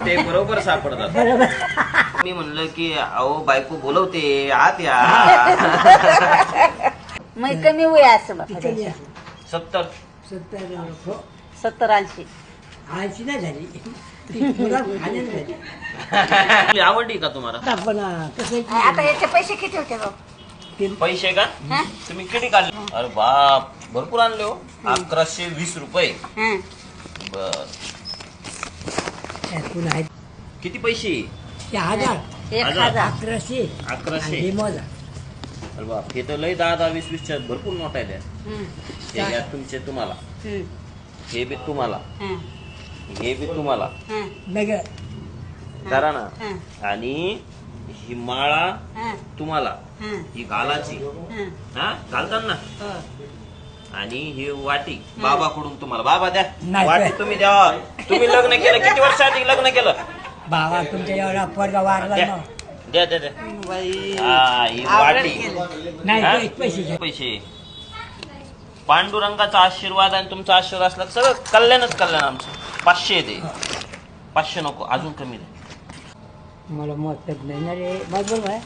ते बरोबर सापडतात. बरोबर. मी म्हणलं की अहो बायको बोलवते आत या. मग कमी वय असं कमी आहे. 70 70 हो. 70-80. 80 नाही झाली ती पुरा खाण्यानं झाली. आवडली का तुम्हाला? आपण कसं आहे की आता याचे पैसे किती होते भाऊ? पैसे का हा? तुम्ही किती काढले? अरे बाप भरपूर आणले हो. 1120 रुपये. हा. बर त्यात पुन्हा आहेत किती पैसे? ते 1000 1000. 1100 1100. हे मोजा. अरे बाप हे तर लय 10-20-20च्या भरपूर नोट आहे त्या. हम्म. हे घ्या तुमचे तुम्हाला, हम्म. हे बी तुम्हाला, हा. हे बी तुम्हाला हा. नगर करा ना. हा. आणि ही माळा हा. तुम्हाला, हा. ही घालाची हा. हा घालतात ना. हो. आणि ही वाटी बाबाकडून तुम्हाला. बाबा द्या नाही. वाटी तुम्ही द्या. तुम्ही लग्न केलं किती वर्ष आधी लग्न केलं? बाबा तुमच्या एवढा पोरगा वारला द्या ना द्या द्या द्या. बाई. हा ही आवडलं वाटी. केलं. नाही हा? पैसे घ्या. पैसे पांडुरंगाचा आशीर्वाद आणि तुमचा आशीर्वाद असला तर सगळं कल्याणच कल्याण आमचं. 500 येते. 500 नको अजून कमी दे. मला मत नाही ना रे बरोबर भाया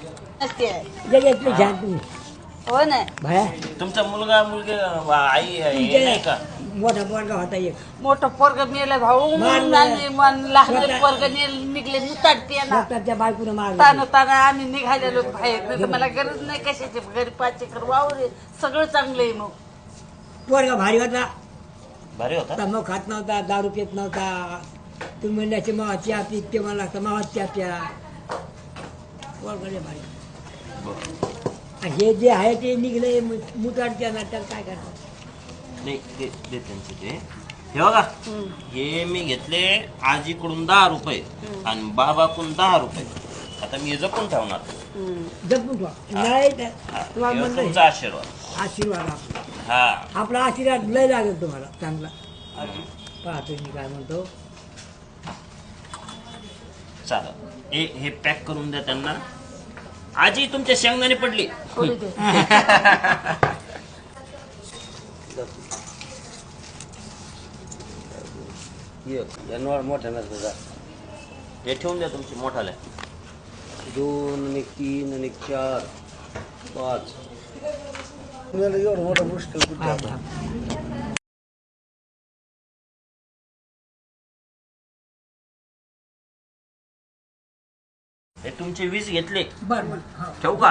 नसते. जगातले घ्या तुम्ही हो ना. भाया तुमचा मुलगा मुलगी आई हे नाही का? मोठा पोरगा होता एक मोठं पोरग मेलं भाऊ. मारलं. आणि मन लहान स्वतः- पोरग निघले मुताडते ना. स्वतःच्या बायकोनं मारलं ताना ताना आम्ही निघालेलो बाहेर. नाही तर मला गरज नाही कशाची. घरी 5 एकर वावर आहे. सगळं चांगलं आहे मग. पोरगा भारी होता. भारी होता. तंबाखू खात नव्हता, दारू पित नव्हता. तुम्ही म्हणल्याचे मावा चहा पीत ते मला लागतं मावा चहा प्या. पोरगा भारी. आणि हे जे आहे ते निघले मुताडच्या नाट्यात काय करतात. नाही ते दे त्यांचे ते. हे बघा हे मी घेतले आजीकडून 10 रुपये आणि बाबाकडून 10 रुपये. आता मी हे जपून ठेवणार. जपून ठेवा. नाही तर हा, तुम्हाला हे म्हणलं तुमचा आशीर्वाद. आशीर्वाद आपला. हा आपला आशीर्वाद लय लागेल तुम्हाला चांगला. पाहतो मी काय म्हणतो. चालेल. हे पॅक करून द्या त्यांना. आजी तुमच्या शेंगदाणे पडली. थोडी दे. मोठ्या नसतं हे ठेवून द्या तुमची मोठाल्या. 2 आणि 3 आणि 4 5 एवढं मोठं मुश्किल कुठे हा, आता. हा. हे तुमचे 20 घेतले. बरं बरं. ठेवू का?